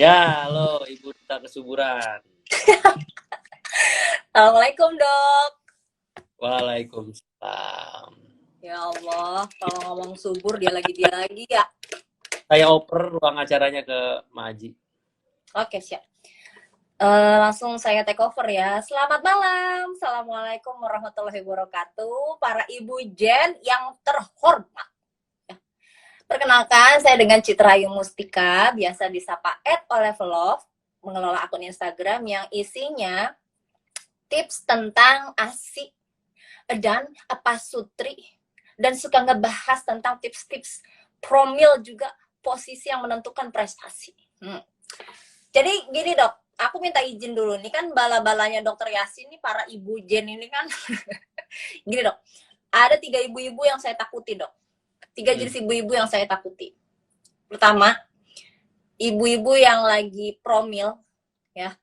Ya, halo Ibu Duta Kesuburan. Assalamualaikum dok. Waalaikumsalam. Ya Allah, kalau ngomong subur dia lagi ya. Saya oper ruang acaranya ke Maji. Oke siap. Langsung saya take over ya. Selamat malam. Assalamualaikum warahmatullahi wabarakatuh. Para ibu Jen yang terhormat. Perkenalkan, saya dengan Citra Ayu Mustika, biasa disapa @olevelove, mengelola akun Instagram yang isinya tips tentang ASI dan apa sutri, dan suka ngebahas tentang tips-tips promil juga, posisi yang menentukan prestasi. Jadi gini dok, aku minta izin dulu nih, kan bala-balanya dokter Yasin nih, para ibu Jen ini kan. Gini dok, ada 3 ibu-ibu yang saya takuti dok. 3 jenis ibu-ibu yang saya takuti. Pertama, ibu-ibu yang lagi promil ya.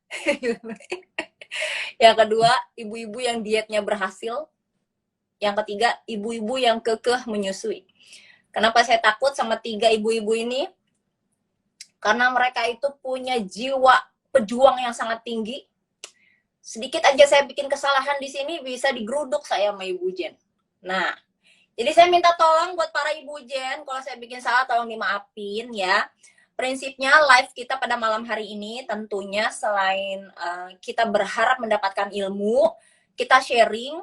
Yang kedua, ibu-ibu yang dietnya berhasil. Yang ketiga, ibu-ibu yang kekeh menyusui. Kenapa saya takut sama 3 ibu-ibu ini? Karena mereka itu punya jiwa pejuang yang sangat tinggi. Sedikit aja saya bikin kesalahan di sini, bisa digeruduk saya sama Ibu Jen. Nah, jadi saya minta tolong buat para Ibu Jen, kalau saya bikin salah tolong dimaafin ya. Prinsipnya live kita pada malam hari ini tentunya selain kita berharap mendapatkan ilmu, kita sharing.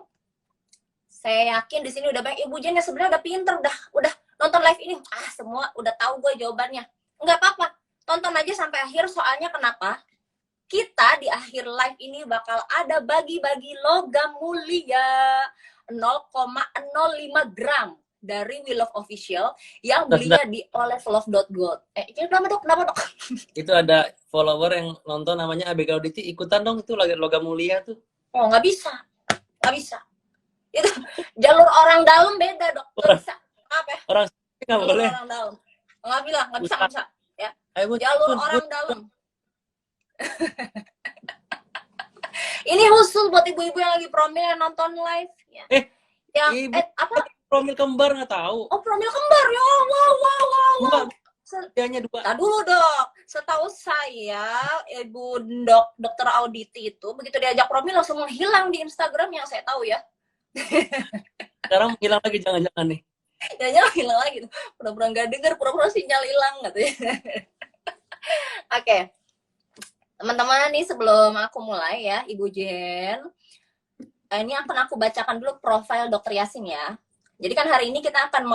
Saya yakin di sini udah banyak ibu Jen yang sebenarnya udah pinter, udah nonton live ini. Semua udah tahu gue jawabannya. Enggak apa-apa, tonton aja sampai akhir. Soalnya kenapa? Kita di akhir live ini bakal ada bagi-bagi logam mulia 0,05 gram dari We Love Official yang belinya di olevelove.gold. Kenapa dok? Itu ada follower yang nonton namanya ABK Auditi, ikutan dong, itu logam mulia tuh. Oh, nggak bisa. Itu jalur orang dalam beda dok, nggak bisa. Apa ya? Orang nggak boleh. Orang dalam. Nggak bisa. Ya. Ayo, jalur orang dalam. Ini khusus buat ibu-ibu yang lagi promil yang nonton live ya. Apa? Promil kembar nggak tahu. Oh, promil kembar ya. Wow. Dianya 2. Nah dulu dok, setahu saya ibu dokter Auditi itu begitu diajak promil langsung menghilang di Instagram yang saya tahu ya. Sekarang hilang lagi, jangan-jangan nih. Jangan hilang lagi, pura-pura nggak dengar, pura-pura sinyal hilang katanya. Oke. Teman-teman nih, sebelum aku mulai ya, Ibu Jen, ini akan aku bacakan dulu profil Dokter Yasin ya. Jadi kan hari ini kita akan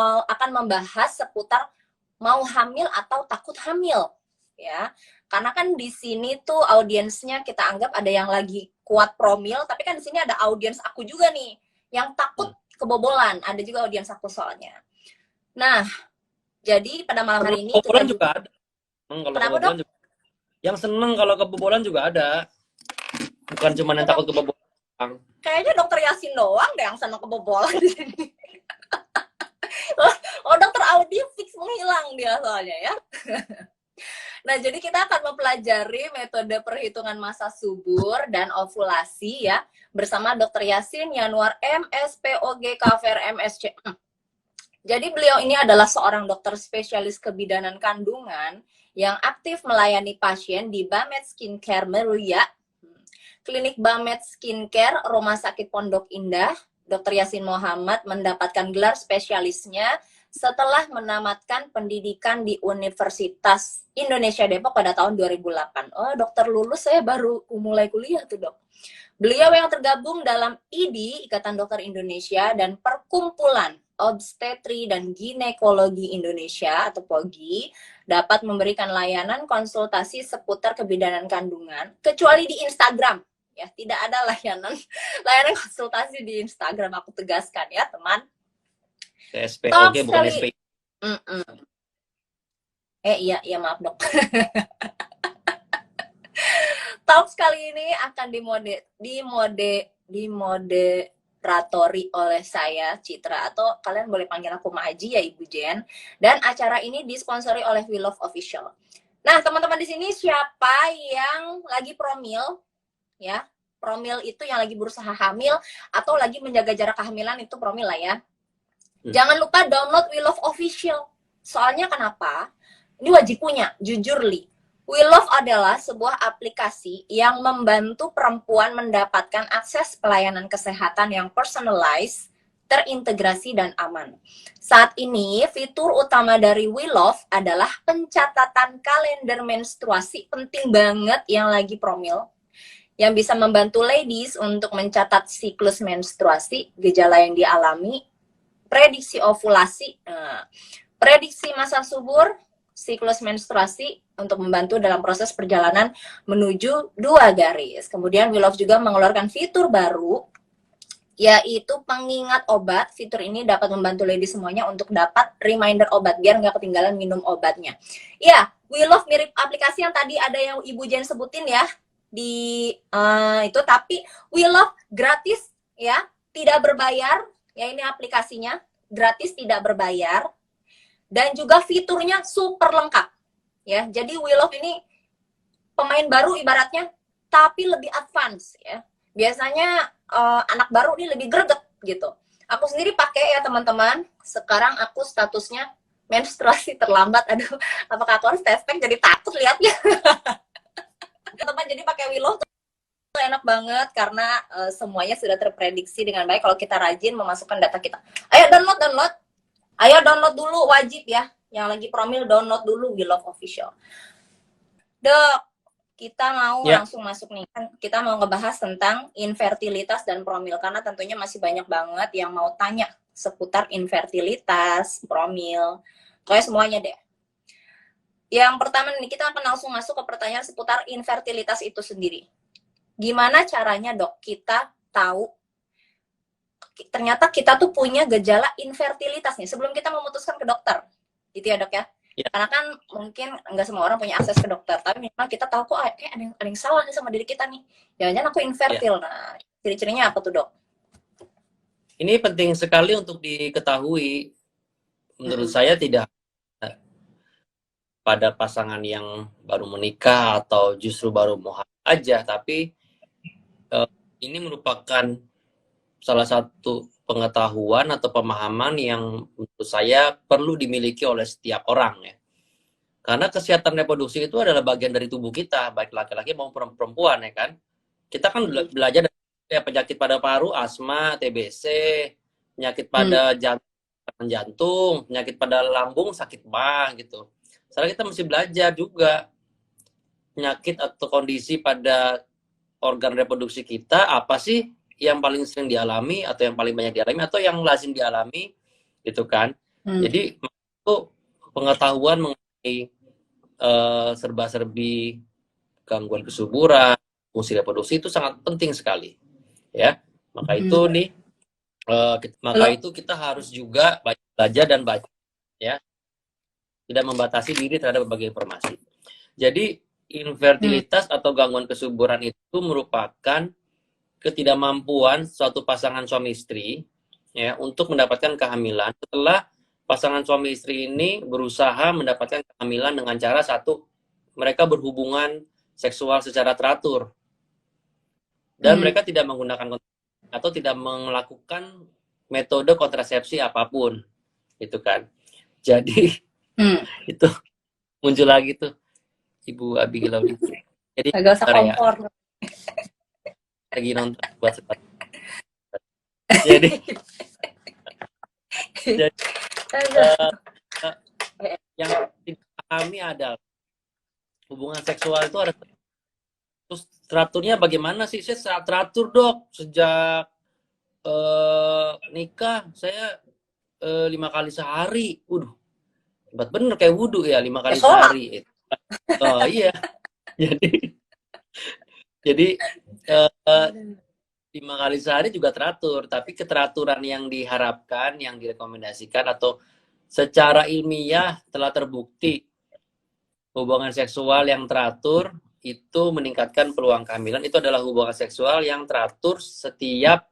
membahas seputar mau hamil atau takut hamil, ya. Karena kan di sini tuh audiensnya kita anggap ada yang lagi kuat promil, tapi kan di sini ada audiens aku juga nih yang takut kebobolan. Ada juga audiens aku soalnya. Nah, jadi pada malam hari ini kita juga ada. Kenapa dok? Juga. Yang seneng kalau kebobolan juga ada. Bukan cuma yang takut kebobolan. Kayaknya dokter Yasin doang deh yang seneng kebobolan di sini. Oh, dokter Audi fix menghilang dia soalnya ya. Nah, jadi kita akan mempelajari metode perhitungan masa subur dan ovulasi ya bersama Dokter Yasin Yanuar MSPOG KVR MSC. Jadi beliau ini adalah seorang dokter spesialis kebidanan kandungan yang aktif melayani pasien di Bamed Skincare Meruya, Klinik Bamed Skincare, Rumah Sakit Pondok Indah. Dr. Yasin Muhammad mendapatkan gelar spesialisnya setelah menamatkan pendidikan di Universitas Indonesia Depok pada tahun 2008. Oh, dokter lulus saya baru mulai kuliah tuh dok. Beliau yang tergabung dalam IDI, Ikatan Dokter Indonesia, dan Perkumpulan Obstetri dan Ginekologi Indonesia atau POGI dapat memberikan layanan konsultasi seputar kebidanan kandungan kecuali di Instagram ya, tidak ada layanan konsultasi di Instagram, aku tegaskan ya teman. SPOG bukan SP. Iya maaf dok. Talks kali ini akan dimoderatori oleh saya Citra, atau kalian boleh panggil aku Maji ya Ibu Jen. Dan acara ini disponsori oleh We Love Official. Nah, teman-teman di sini siapa yang lagi promil ya? Promil itu yang lagi berusaha hamil atau lagi menjaga jarak kehamilan, itu promil lah ya. Jangan lupa download We Love Official. Soalnya kenapa? Ini wajib punya, jujur li. We Love adalah sebuah aplikasi yang membantu perempuan mendapatkan akses pelayanan kesehatan yang personalized, terintegrasi, dan aman. Saat ini, fitur utama dari We Love adalah pencatatan kalender menstruasi, penting banget yang lagi promil, yang bisa membantu ladies untuk mencatat siklus menstruasi, gejala yang dialami, prediksi ovulasi, prediksi masa subur, siklus menstruasi, untuk membantu dalam proses perjalanan menuju 2 garis. Kemudian We Love juga mengeluarkan fitur baru, yaitu pengingat obat. Fitur ini dapat membantu lady semuanya untuk dapat reminder obat, biar nggak ketinggalan minum obatnya. Ya, We Love mirip aplikasi yang tadi ada yang Ibu Jen sebutin ya, di itu, tapi We Love gratis ya, tidak berbayar ya, ini aplikasinya gratis tidak berbayar, dan juga fiturnya super lengkap ya. Jadi We Love ini pemain baru ibaratnya, tapi lebih advance ya. Biasanya anak baru ini lebih greget gitu. Aku sendiri pakai ya teman-teman. Sekarang aku statusnya menstruasi terlambat. Aduh, apakah aku harus tes pack? Jadi takut lihatnya. Teman-teman, jadi pakai We Love tuh enak banget karena semuanya sudah terprediksi dengan baik kalau kita rajin memasukkan data kita. Ayo download. Ayo download dulu, wajib ya. Yang lagi promil, download dulu We Love Official. Dok, kita mau langsung masuk nih. Kita mau ngebahas tentang infertilitas dan promil, karena tentunya masih banyak banget yang mau tanya seputar infertilitas, promil, pokoknya semuanya deh. Yang pertama nih, kita akan langsung masuk ke pertanyaan seputar infertilitas itu sendiri. Gimana caranya dok kita tahu ternyata kita tuh punya gejala infertilitas nih sebelum kita memutuskan ke dokter, gitu ya dok ya? Karena kan mungkin nggak semua orang punya akses ke dokter, tapi minimal kita tahu kok kayak ada yang salah nih sama diri kita nih. Jangan-jangan aku infertil. Nah, ciri-cirinya apa tuh dok? Ini penting sekali untuk diketahui. Menurut saya tidak pada pasangan yang baru menikah atau justru baru mau aja, tapi ini merupakan salah satu pengetahuan atau pemahaman yang menurut saya perlu dimiliki oleh setiap orang ya. Karena kesehatan reproduksi itu adalah bagian dari tubuh kita, baik laki-laki maupun perempuan ya kan. Kita kan belajar dari penyakit pada paru, asma, TBC, penyakit pada jantung, penyakit pada lambung, sakit mah gitu. Sekarang kita mesti belajar juga penyakit atau kondisi pada organ reproduksi kita apa sih yang paling sering dialami atau yang paling banyak dialami atau yang lazim dialami gitu kan. Jadi itu pengetahuan mengenai serba-serbi gangguan kesuburan, fungsi reproduksi itu sangat penting sekali ya. Maka itu nih itu kita harus juga belajar dan baca ya, tidak membatasi diri terhadap berbagai informasi. Jadi infertilitas atau gangguan kesuburan itu merupakan ketidakmampuan suatu pasangan suami istri ya untuk mendapatkan kehamilan setelah pasangan suami istri ini berusaha mendapatkan kehamilan dengan cara satu, mereka berhubungan seksual secara teratur dan mereka tidak menggunakan atau tidak melakukan metode kontrasepsi apapun, itu kan. Jadi itu muncul lagi tuh Ibu Abigail itu. Jadi agak usah kompor. Ya. Lagi nonton buat seperti. Jadi yang dipahami adalah hubungan seksual itu ada terus teraturnya bagaimana sih? Saya teratur dok sejak nikah saya 5 kali sehari. Hebat bener kayak wudhu ya 5 kali sehari. Oh iya. Jadi 5 kali sehari juga teratur, tapi keteraturan yang diharapkan, yang direkomendasikan atau secara ilmiah telah terbukti hubungan seksual yang teratur itu meningkatkan peluang kehamilan. Itu adalah hubungan seksual yang teratur setiap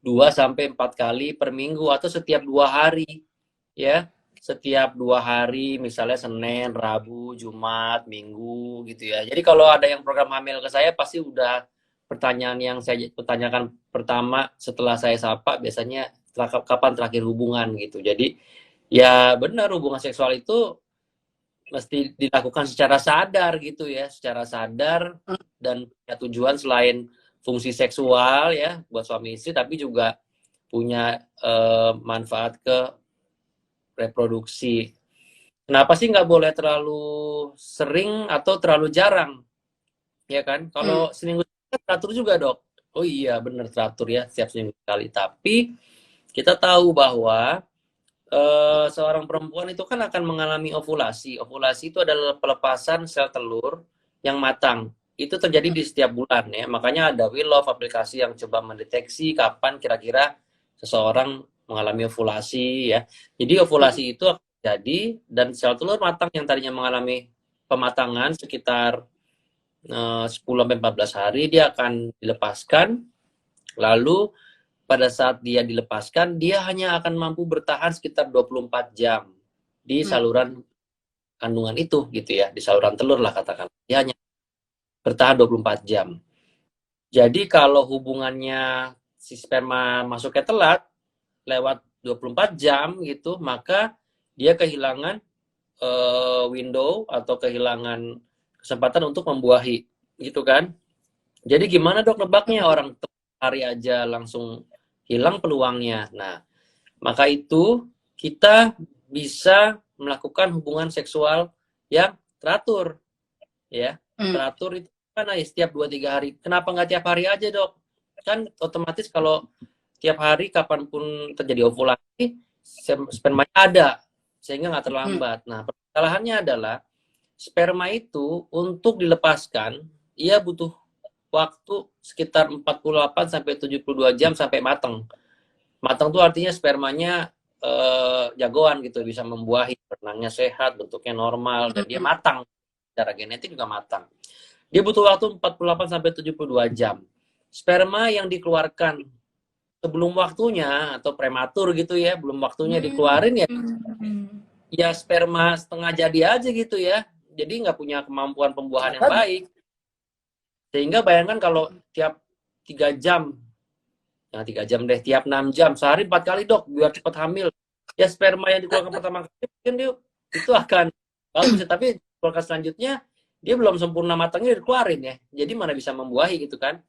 2-4 kali per minggu atau setiap 2 hari ya. Setiap 2 hari, misalnya Senin, Rabu, Jumat, Minggu gitu ya. Jadi kalau ada yang program hamil ke saya pasti udah pertanyaan yang saya pertanyakan pertama setelah saya sapa biasanya kapan terakhir hubungan gitu. Jadi ya benar hubungan seksual itu mesti dilakukan secara sadar gitu ya, secara sadar dan punya tujuan selain fungsi seksual ya buat suami istri, tapi juga punya manfaat ke reproduksi. Kenapa sih nggak boleh terlalu sering atau terlalu jarang? Ya kan? Kalau seminggu sekali teratur juga dok. Oh iya bener teratur ya setiap seminggu sekali. Tapi kita tahu bahwa seorang perempuan itu kan akan mengalami ovulasi. Ovulasi itu adalah pelepasan sel telur yang matang. Itu terjadi di setiap bulan ya. Makanya ada We Love aplikasi yang coba mendeteksi kapan kira-kira seseorang mengalami ovulasi ya. Jadi ovulasi itu akan terjadi dan sel telur matang yang tadinya mengalami pematangan sekitar 10-14 hari dia akan dilepaskan. Lalu pada saat dia dilepaskan, dia hanya akan mampu bertahan sekitar 24 jam di saluran kandungan itu gitu ya, di saluran telur lah katakan. Dia hanya bertahan 24 jam. Jadi kalau hubungannya si sperma masuknya telat lewat 24 jam gitu, maka dia kehilangan window atau kehilangan kesempatan untuk membuahi gitu kan. Jadi gimana dok nebaknya orang hari aja langsung hilang peluangnya. Nah, maka itu kita bisa melakukan hubungan seksual yang teratur ya. Teratur itu kan ya, setiap 2-3 hari. Kenapa nggak tiap hari aja dok? Kan otomatis kalau tiap hari kapanpun terjadi ovulasi spermanya ada sehingga nggak terlambat. Nah, permasalahannya adalah sperma itu untuk dilepaskan ia butuh waktu sekitar 48 sampai 72 jam sampai matang. Matang tuh artinya spermanya jagoan gitu, bisa membuahi, benangnya sehat, bentuknya normal dan dia matang. Secara genetik juga matang. Dia butuh waktu 48 sampai 72 jam. Sperma yang dikeluarkan sebelum waktunya atau prematur gitu ya, belum waktunya dikeluarin ya, ya sperma setengah jadi aja gitu ya. Jadi nggak punya kemampuan pembuahan yang baik. Sehingga bayangkan kalau tiap 3 jam, ya 3 jam deh, tiap 6 jam, sehari 4 kali dok, biar cepat hamil. Ya sperma yang dikeluarkan pertama kali mungkin dia itu akan bagus ya, tapi keluarkan selanjutnya dia belum sempurna matangnya dikeluarin ya. Jadi mana bisa membuahi gitu kan.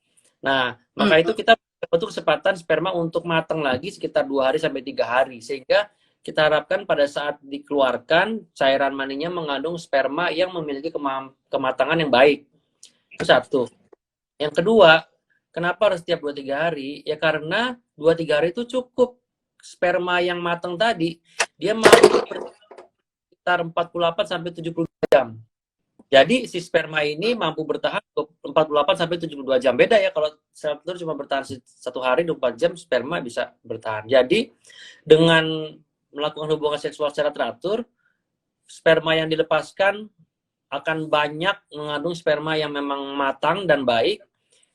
Nah, maka itu kita butuh kesempatan sperma untuk matang lagi sekitar 2 hari sampai 3 hari. Sehingga kita harapkan pada saat dikeluarkan, cairan maninya mengandung sperma yang memiliki kematangan yang baik. Itu satu. Yang kedua, kenapa harus setiap 2-3 hari? Ya karena 2-3 hari itu cukup. Sperma yang matang tadi, dia mampu sekitar 48 sampai 72 jam. Jadi si sperma ini mampu bertahan 48 sampai 72 jam. Beda ya kalau sel telur cuma bertahan 1 hari 24 jam, sperma bisa bertahan. Jadi dengan melakukan hubungan seksual secara teratur, sperma yang dilepaskan akan banyak mengandung sperma yang memang matang dan baik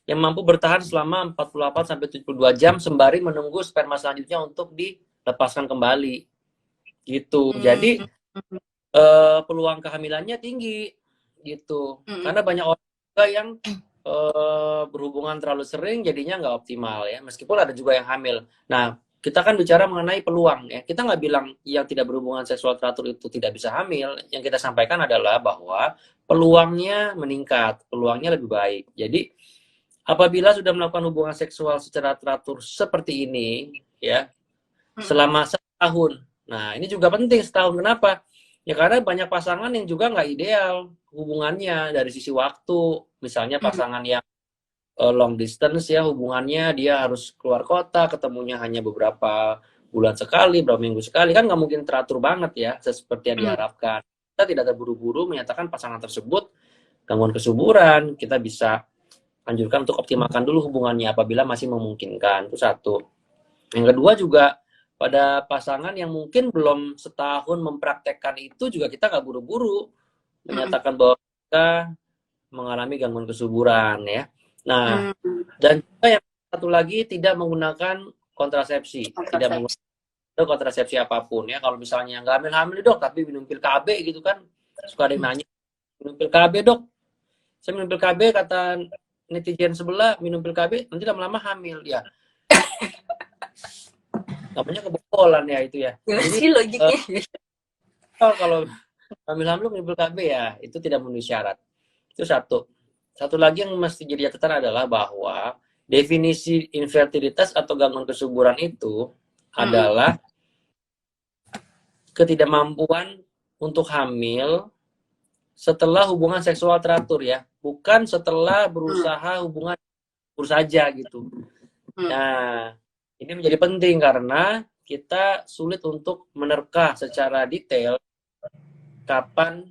yang mampu bertahan selama 48 sampai 72 jam sembari menunggu sperma selanjutnya untuk dilepaskan kembali. Gitu. Jadi peluang kehamilannya tinggi gitu. Karena banyak orang juga yang berhubungan terlalu sering jadinya nggak optimal ya. Meskipun ada juga yang hamil. Nah, kita kan bicara mengenai peluang ya. Kita nggak bilang yang tidak berhubungan seksual teratur itu tidak bisa hamil. Yang kita sampaikan adalah bahwa peluangnya meningkat, peluangnya lebih baik. Jadi apabila sudah melakukan hubungan seksual secara teratur seperti ini ya selama setahun. Nah, ini juga penting setahun. Kenapa? Ya karena banyak pasangan yang juga nggak ideal hubungannya dari sisi waktu. Misalnya pasangan yang long distance ya hubungannya dia harus keluar kota, ketemunya hanya beberapa bulan sekali, beberapa minggu sekali. Kan nggak mungkin teratur banget ya seperti yang diharapkan. Kita tidak terburu-buru menyatakan pasangan tersebut gangguan kesuburan. Kita bisa anjurkan untuk optimalkan dulu hubungannya apabila masih memungkinkan. Itu satu. Yang kedua juga pada pasangan yang mungkin belum setahun mempraktekkan itu juga kita nggak buru-buru menyatakan bahwa kita mengalami gangguan kesuburan ya. Nah, dan juga yang satu lagi tidak menggunakan kontrasepsi, tidak menggunakan kontrasepsi apapun ya. Kalau misalnya nggak hamil-hamil dok, tapi minum pil KB gitu kan, suka ada yang nanya, minum pil KB dok, saya minum pil KB kata netizen sebelah minum pil KB nanti lama-lama hamil ya. Namanya kebobolan ya itu ya. Gimana sih logiknya? Kalau hamil-hamil menimbul KB ya, itu tidak memenuhi syarat. Itu satu. Satu lagi yang mesti jadi catatan adalah bahwa definisi infertilitas atau gangguan kesuburan itu adalah ketidakmampuan untuk hamil setelah hubungan seksual teratur ya, bukan setelah berusaha hubungan saja gitu. Nah, ini menjadi penting karena kita sulit untuk menerka secara detail kapan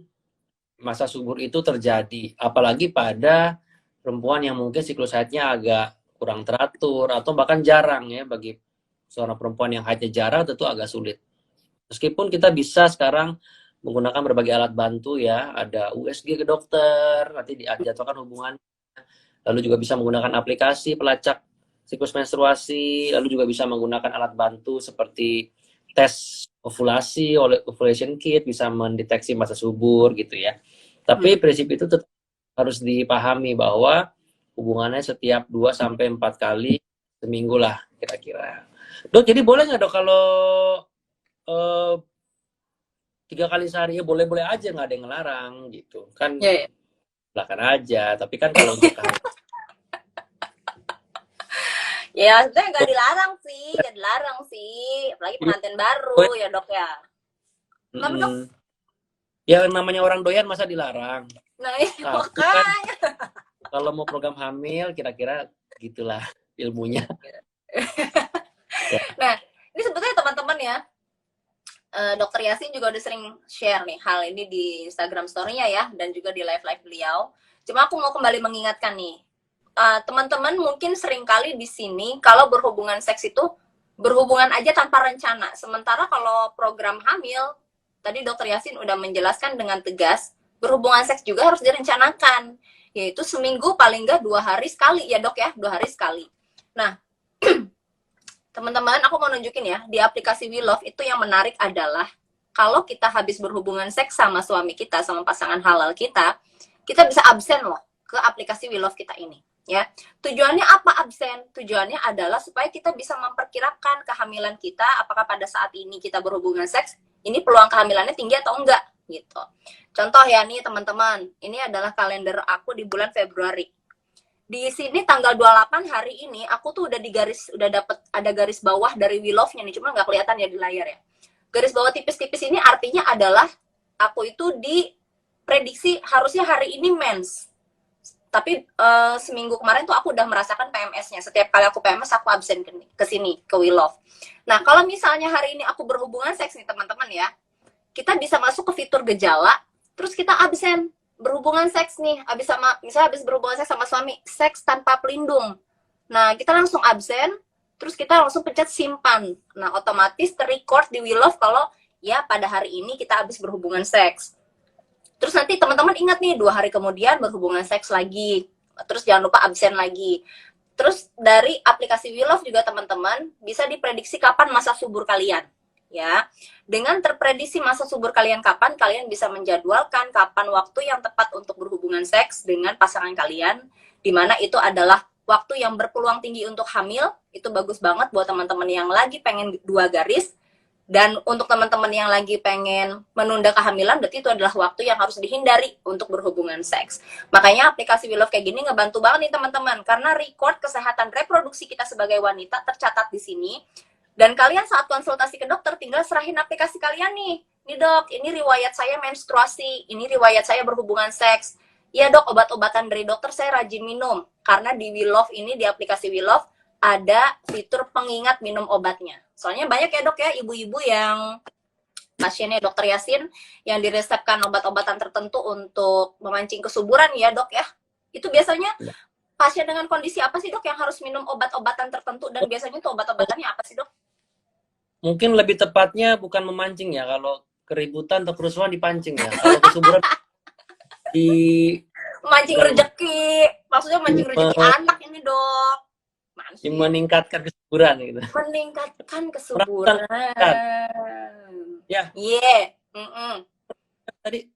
masa subur itu terjadi, apalagi pada perempuan yang mungkin siklus haidnya agak kurang teratur atau bahkan jarang ya. Bagi seorang perempuan yang haidnya jarang tentu agak sulit. Meskipun kita bisa sekarang menggunakan berbagai alat bantu ya, ada USG ke dokter, nanti dijadwalkan hubungan, lalu juga bisa menggunakan aplikasi pelacak siklus menstruasi, lalu juga bisa menggunakan alat bantu seperti tes ovulasi oleh ovulation kit, bisa mendeteksi masa subur gitu ya. Tapi prinsip itu tetap harus dipahami bahwa hubungannya setiap 2-4 kali seminggu lah kira-kira. Dok, jadi boleh nggak dok kalau 3 kali sehari ya boleh-boleh aja, nggak ada yang ngelarang gitu kan? Silakan aja. Tapi kan kalau untuk ya sebenarnya nggak dilarang sih, apalagi pengantin baru ya dok ya. Kenapa dok? Ya namanya orang doyan masa dilarang. Nah makanya kan, kalau mau program hamil kira-kira gitulah ilmunya. Nah ini sebetulnya teman-teman ya, Dokter Yasin juga udah sering share nih hal ini di Instagram story-nya ya, dan juga di live beliau. Cuma aku mau kembali mengingatkan nih, teman-teman mungkin sering kali di sini kalau berhubungan seks itu berhubungan aja tanpa rencana. Sementara kalau program hamil, tadi Dokter Yasin udah menjelaskan dengan tegas, berhubungan seks juga harus direncanakan, yaitu seminggu paling nggak 2 hari sekali ya dok ya, 2 hari sekali. Nah teman-teman, aku mau nunjukin ya, di aplikasi We Love itu yang menarik adalah kalau kita habis berhubungan seks sama suami kita, sama pasangan halal kita bisa absen loh ke aplikasi We Love kita ini. Ya, tujuannya apa absen? Tujuannya adalah supaya kita bisa memperkirakan kehamilan kita, apakah pada saat ini kita berhubungan seks, ini peluang kehamilannya tinggi atau enggak, gitu. Contoh ya nih teman-teman, ini adalah kalender aku di bulan Februari. Di sini tanggal 28 hari ini aku tuh udah dapet ada garis bawah dari We Love-nya nih, cuma nggak kelihatan ya di layar ya. Garis bawah tipis-tipis ini artinya adalah aku itu diprediksi harusnya hari ini mens. Tapi seminggu kemarin tuh aku udah merasakan PMS-nya. Setiap kali aku PMS aku absen ke sini ke We Love. Nah, kalau misalnya hari ini aku berhubungan seks nih teman-teman ya, kita bisa masuk ke fitur gejala, terus kita absen berhubungan seks nih, misalnya habis berhubungan seks sama suami, seks tanpa pelindung. Nah, kita langsung absen, terus kita langsung pencet simpan. Nah, otomatis terrecord di We Love kalau ya pada hari ini kita habis berhubungan seks. Terus nanti teman-teman ingat nih, 2 hari kemudian berhubungan seks lagi. Terus jangan lupa absen lagi. Terus dari aplikasi We Love juga teman-teman bisa diprediksi kapan masa subur kalian. Ya, dengan terprediksi masa subur kalian kapan, kalian bisa menjadwalkan kapan waktu yang tepat untuk berhubungan seks dengan pasangan kalian, di mana itu adalah waktu yang berpeluang tinggi untuk hamil. Itu bagus banget buat teman-teman yang lagi pengen 2 garis, dan untuk teman-teman yang lagi pengen menunda kehamilan, berarti itu adalah waktu yang harus dihindari untuk berhubungan seks. Makanya aplikasi We Love kayak gini ngebantu banget nih teman-teman, karena record kesehatan reproduksi kita sebagai wanita tercatat di sini. Dan kalian saat konsultasi ke dokter tinggal serahin aplikasi kalian nih. Nih dok, ini riwayat saya menstruasi, ini riwayat saya berhubungan seks. Ya dok, obat-obatan dari dokter saya rajin minum. Karena di We Love ini, di aplikasi We Love, ada fitur pengingat minum obatnya. Soalnya banyak ya dok ya, ibu-ibu yang pasiennya Dokter Yasin, yang diresepkan obat-obatan tertentu untuk memancing kesuburan ya dok ya. Itu biasanya pasien dengan kondisi apa sih dok yang harus minum obat-obatan tertentu, dan biasanya tuh obat-obatannya apa sih dok? Mungkin lebih tepatnya bukan memancing ya, kalau keributan atau kerusuhan dipancing ya. Kalau kesuburan di mancing rezeki, maksudnya mancing rezeki anak ini dok. Yang meningkatkan kesuburan gitu. Meningkatkan kesuburan. Ya. Iya. Tadi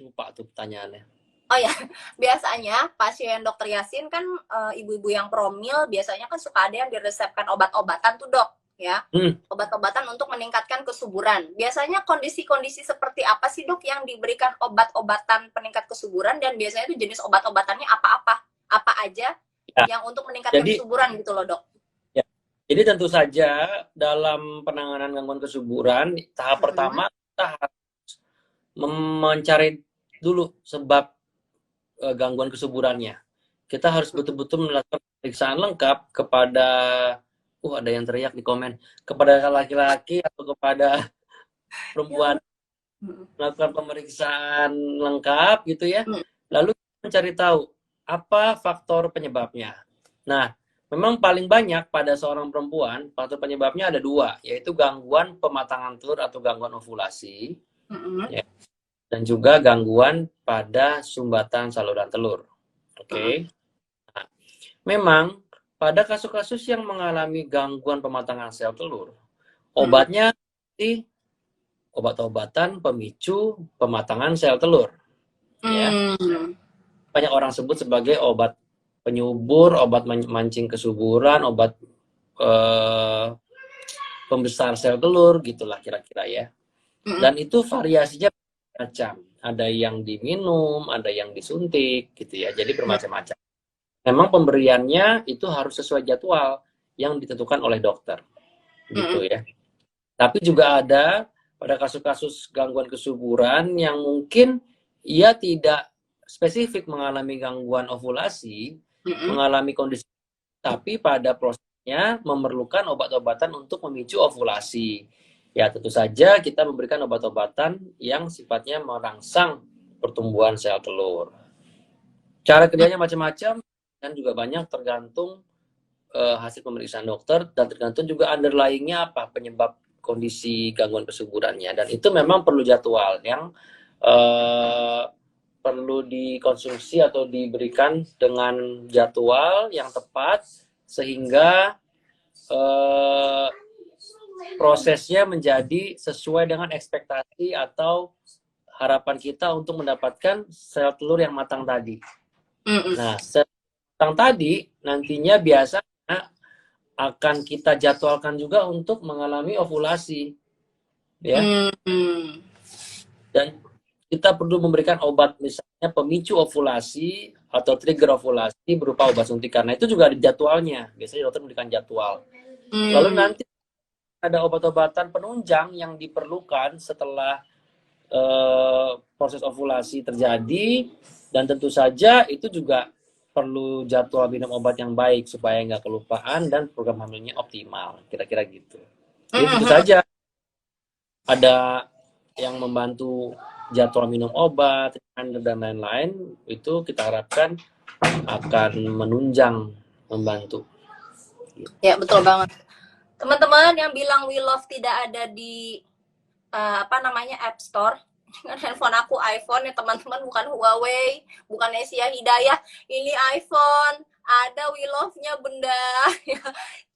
lupa tuh pertanyaannya. Oh ya, biasanya pasien Dokter Yasin kan ibu-ibu yang promil biasanya kan suka ada yang diresepkan obat-obatan tuh dok. ya, obat-obatan untuk meningkatkan kesuburan. Biasanya kondisi-kondisi seperti apa sih dok yang diberikan obat-obatan peningkat kesuburan, dan biasanya itu jenis obat-obatannya apa aja yang untuk meningkatkan kesuburan gitu loh dok? Ya, jadi tentu saja dalam penanganan gangguan kesuburan tahap pertama kita harus mencari dulu sebab gangguan kesuburannya. Kita harus betul-betul melakukan pemeriksaan lengkap kepada ada yang teriak di komen, kepada laki-laki atau kepada perempuan, melakukan pemeriksaan lengkap gitu ya. Lalu mencari tahu apa faktor penyebabnya. Nah, memang paling banyak pada seorang perempuan faktor penyebabnya ada 2, yaitu gangguan pematangan telur atau gangguan ovulasi, ya, dan juga gangguan pada sumbatan saluran telur. Oke. Nah, memang pada kasus-kasus yang mengalami gangguan pematangan sel telur, obatnya di obat-obatan pemicu pematangan sel telur. Ya. Banyak orang sebut sebagai obat penyubur, obat mancing kesuburan, obat pembesar sel telur, gitulah kira-kira ya. Dan itu variasinya macam. Ada yang diminum, ada yang disuntik, gitu ya. Jadi bermacam-macam. Memang pemberiannya itu harus sesuai jadwal yang ditentukan oleh dokter, gitu ya. Tapi juga ada pada kasus-kasus gangguan kesuburan yang mungkin ia tidak spesifik mengalami gangguan ovulasi, mengalami kondisi, tapi pada prosesnya memerlukan obat-obatan untuk memicu ovulasi. Ya, tentu saja kita memberikan obat-obatan yang sifatnya merangsang pertumbuhan sel telur. Cara kerjanya macam-macam, dan juga banyak tergantung hasil pemeriksaan dokter, dan tergantung juga underlying-nya apa penyebab kondisi gangguan kesuburannya, dan itu memang perlu jadwal yang perlu dikonsumsi atau diberikan dengan jadwal yang tepat sehingga prosesnya menjadi sesuai dengan ekspektasi atau harapan kita untuk mendapatkan sel telur yang matang tadi. Nah, matang tadi nantinya biasanya akan kita jadwalkan juga untuk mengalami ovulasi, ya. Dan kita perlu memberikan obat misalnya pemicu ovulasi atau trigger ovulasi berupa obat suntik, karena itu juga ada jadwalnya. Biasanya dokter memberikan jadwal. Lalu nanti ada obat-obatan penunjang yang diperlukan setelah proses ovulasi terjadi, dan tentu saja itu juga perlu jadwal minum obat yang baik supaya nggak kelupaan dan program hamilnya optimal, kira-kira gitu. Jadi tentu saja ada yang membantu jadwal minum obat dan lain-lain, itu kita harapkan akan menunjang, membantu. Ya, betul banget. Teman-teman yang bilang We Love tidak ada di App Store, handphone aku iPhone ya teman-teman, bukan Huawei, bukan Asia Hidayah, ini iPhone, ada We Love-nya benda.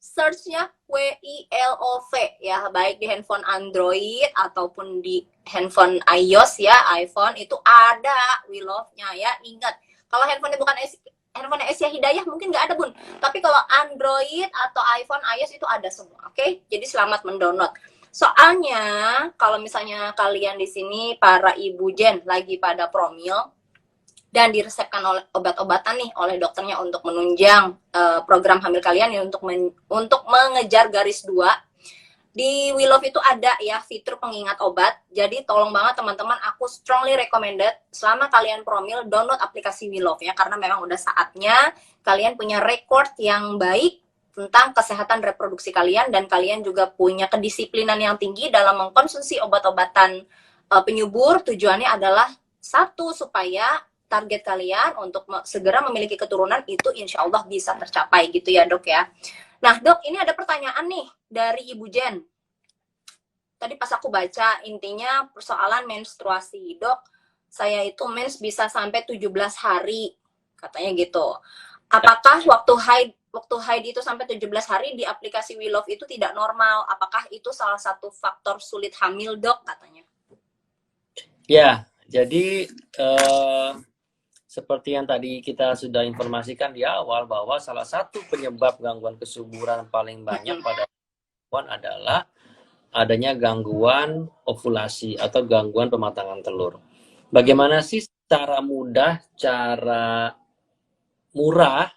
Search-nya WILOV ya, baik di handphone Android ataupun di handphone iOS ya, iPhone itu ada We Love-nya ya. Ingat, kalau handphone bukan handphone Asia Hidayah mungkin nggak ada bun, tapi kalau Android atau iPhone iOS itu ada semua. Oke? Jadi selamat mendownload. Soalnya kalau misalnya kalian di sini para ibu Jen lagi pada promil dan diresepkan oleh obat-obatan nih oleh dokternya untuk menunjang program hamil kalian ya, untuk mengejar garis 2. Di We Love itu ada ya fitur pengingat obat. Jadi tolong banget teman-teman, aku strongly recommended selama kalian promil download aplikasi We Love ya, karena memang udah saatnya kalian punya record yang baik tentang kesehatan reproduksi kalian, dan kalian juga punya kedisiplinan yang tinggi dalam mengkonsumsi obat-obatan penyubur. Tujuannya adalah satu, supaya target kalian untuk segera memiliki keturunan itu insya Allah bisa tercapai gitu ya dok ya. Nah dok, ini ada pertanyaan nih dari Ibu Jen. Tadi pas aku baca, intinya persoalan menstruasi. Dok, saya itu mens bisa sampai 17 hari, katanya gitu. Apakah waktu haid itu sampai 17 hari di aplikasi We Love itu tidak normal? Apakah itu salah satu faktor sulit hamil dok, katanya? Ya, jadi seperti yang tadi kita sudah informasikan di awal, bahwa salah satu penyebab gangguan kesuburan paling banyak pada perempuan adalah adanya gangguan ovulasi atau gangguan pematangan telur. Bagaimana sih cara mudah, cara murah,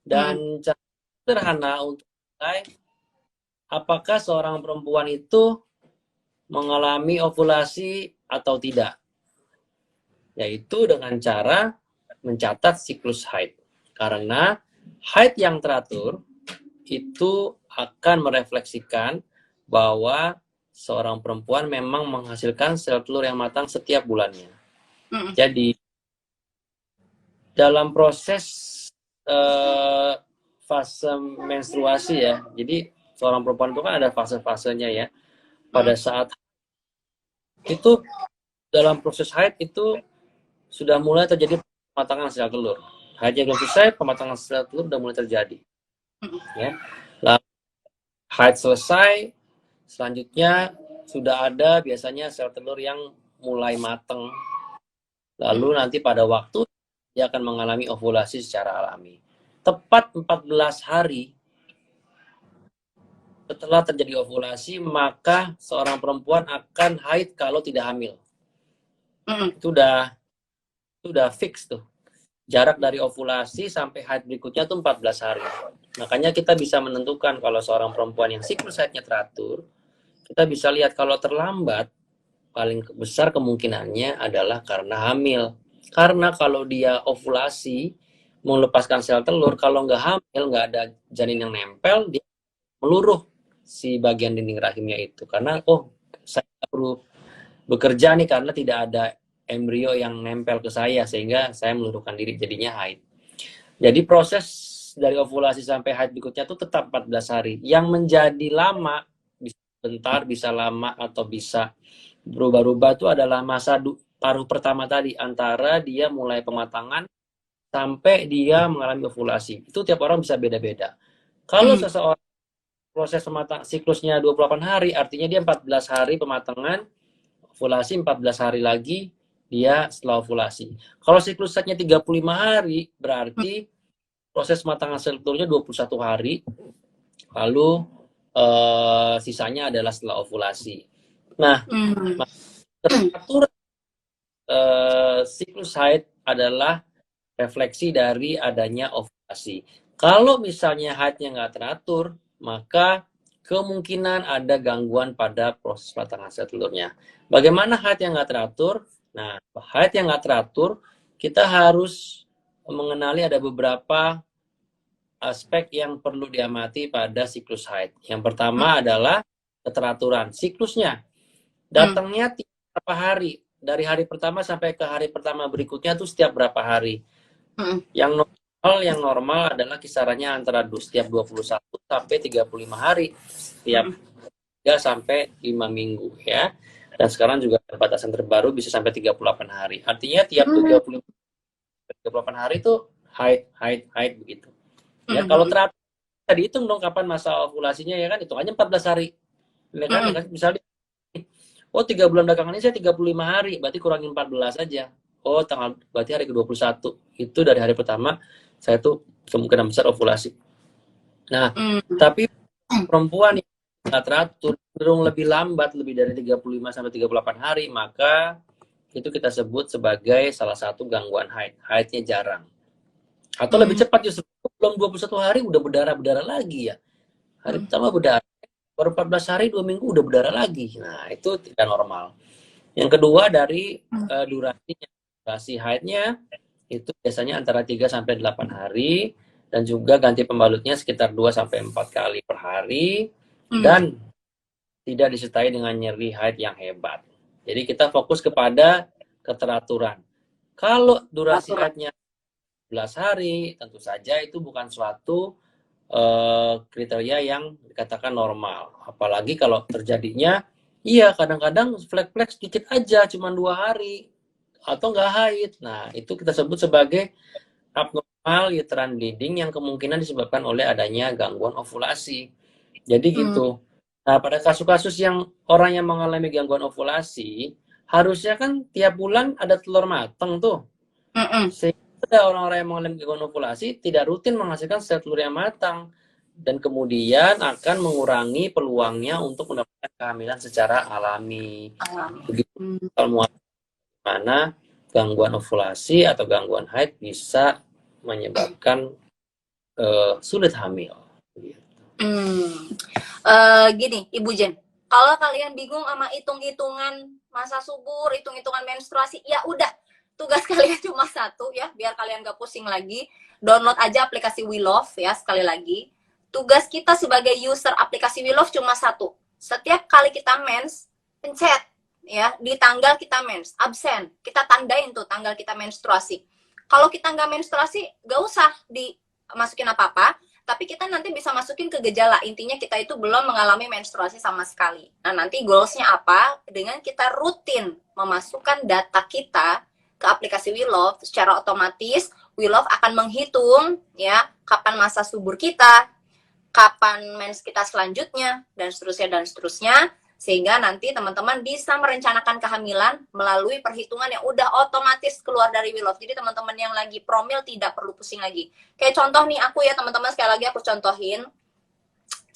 dan cara sederhana untuk menilai apakah seorang perempuan itu mengalami ovulasi atau tidak? Yaitu dengan cara mencatat siklus haid. Karena haid yang teratur itu akan merefleksikan bahwa seorang perempuan memang menghasilkan sel telur yang matang setiap bulannya. Jadi dalam proses fase menstruasi ya, jadi seorang perempuan itu kan ada fase-fasenya ya. Pada saat itu dalam proses haid itu sudah mulai terjadi pematangan sel telur. Haidnya belum selesai, pematangan sel telur sudah mulai terjadi. Ya. Lalu haid selesai, selanjutnya sudah ada biasanya sel telur yang mulai matang. Lalu nanti pada waktu dia akan mengalami ovulasi secara alami. Tepat 14 hari setelah terjadi ovulasi, maka seorang perempuan akan haid kalau tidak hamil. Itu udah fix tuh. Jarak dari ovulasi sampai haid berikutnya tuh 14 hari. Makanya kita bisa menentukan kalau seorang perempuan yang siklus haidnya teratur, kita bisa lihat kalau terlambat, paling besar kemungkinannya adalah karena hamil. Karena kalau dia ovulasi, melepaskan sel telur, kalau nggak hamil, nggak ada janin yang nempel, dia meluruh si bagian dinding rahimnya itu. Karena, saya perlu bekerja nih karena tidak ada embrio yang nempel ke saya, sehingga saya meluruhkan diri, jadinya haid. Jadi proses dari ovulasi sampai haid berikutnya itu tetap 14 hari. Yang menjadi lama, bisa bentar, bisa lama, atau bisa berubah-ubah itu adalah masa paruh pertama tadi, antara dia mulai pematangan sampai dia mengalami ovulasi. Itu tiap orang bisa beda-beda. Kalau seseorang proses siklusnya 28 hari, artinya dia 14 hari pematangan, ovulasi 14 hari lagi dia setelah ovulasi. Kalau siklusnya 35 hari, berarti proses pematangan sel telurnya 21 hari, lalu sisanya adalah setelah ovulasi. Nah, teratur siklus haid adalah refleksi dari adanya ovulasi. Kalau misalnya haidnya nggak teratur, maka kemungkinan ada gangguan pada proses pematangan sel telurnya. Bagaimana haid yang nggak teratur? Nah, haid yang nggak teratur, kita harus mengenali ada beberapa aspek yang perlu diamati pada siklus haid. Yang pertama adalah keteraturan siklusnya. Datangnya tiap berapa hari? Dari hari pertama sampai ke hari pertama berikutnya itu setiap berapa hari? Yang normal adalah kisarannya antara setiap 21 sampai 35 hari. Setiap 3 sampai 5 minggu ya. Dan sekarang juga batasan terbaru bisa sampai 38 hari. Artinya tiap 38 hari itu haid begitu. Ya, kalau terapi tadi hitung dong kapan masa ovulasinya ya kan, hitungannya 14 hari. Ya kan, misalnya 3 bulan belakangan ini saya 35 hari, berarti kurangin 14 aja. Berarti hari ke-21. Itu dari hari pertama saya tuh kemungkinan besar ovulasi. Nah, tapi perempuan yang tidak teratur cenderung lebih lambat, lebih dari 35 sampai 38 hari, maka itu kita sebut sebagai salah satu gangguan haid. Haidnya jarang. Atau lebih cepat justru, belum 21 hari udah berdarah lagi ya. Hari pertama berdarah, baru 14 hari 2 minggu udah berdarah lagi. Nah, itu tidak normal. Yang kedua dari durasinya. Durasi haidnya itu biasanya antara 3 sampai 8 hari, dan juga ganti pembalutnya sekitar 2 sampai 4 kali per hari, dan tidak disertai dengan nyeri haid yang hebat. Jadi kita fokus kepada keteraturan. Kalau durasi haidnya 11 hari, tentu saja itu bukan suatu kriteria yang dikatakan normal. Apalagi kalau terjadinya, kadang-kadang flek-flek sedikit aja, cuma 2 hari, atau nggak haid. Nah, itu kita sebut sebagai abnormal uterine bleeding yang kemungkinan disebabkan oleh adanya gangguan ovulasi. Jadi gitu. Nah, pada kasus-kasus yang orang yang mengalami gangguan ovulasi, harusnya kan tiap bulan ada telur matang tuh. Sehingga ada orang-orang yang mengalami gangguan ovulasi tidak rutin menghasilkan sel telur yang matang. dan kemudian akan mengurangi peluangnya untuk mendapatkan kehamilan secara alami. Begitu kalau mana gangguan ovulasi atau gangguan haid bisa menyebabkan sulit hamil. Gini, Ibu Jen, kalau kalian bingung sama hitung-hitungan masa subur, hitung-hitungan menstruasi, ya udah, tugas kalian cuma satu ya, biar kalian gak pusing lagi. Download aja aplikasi We Love ya, sekali lagi. Tugas kita sebagai user aplikasi We Love cuma satu. Setiap kali kita mens, pencet ya, di tanggal kita mens, absen. Kita tandain tuh tanggal kita menstruasi. Kalau kita nggak menstruasi, gak usah dimasukin apa-apa, tapi kita nanti bisa masukin ke gejala. Intinya kita itu belum mengalami menstruasi sama sekali. Nah, nanti goalsnya apa? Dengan kita rutin memasukkan data kita ke aplikasi We Love, secara otomatis We Love akan menghitung ya kapan masa subur kita, kapan mens kita selanjutnya, dan seterusnya, sehingga nanti teman-teman bisa merencanakan kehamilan melalui perhitungan yang udah otomatis keluar dari We Love. Jadi teman-teman yang lagi promil tidak perlu pusing lagi. Kayak contoh nih aku ya teman-teman, sekali lagi aku contohin.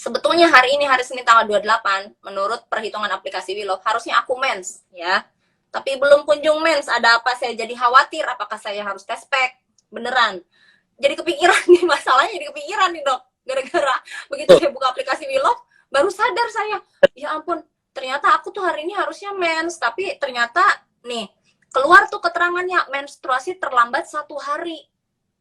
Sebetulnya hari ini, hari Senin tanggal 28, menurut perhitungan aplikasi We Love, harusnya aku mens ya. Tapi belum kunjung mens, ada apa, saya jadi khawatir apakah saya harus tes pack. Beneran. Jadi kepikiran nih, masalahnya jadi kepikiran nih dok. Gara-gara begitu saya buka aplikasi We Love, baru sadar saya, ya ampun, ternyata aku tuh hari ini harusnya mens, tapi ternyata nih, keluar tuh keterangannya menstruasi terlambat 1 hari.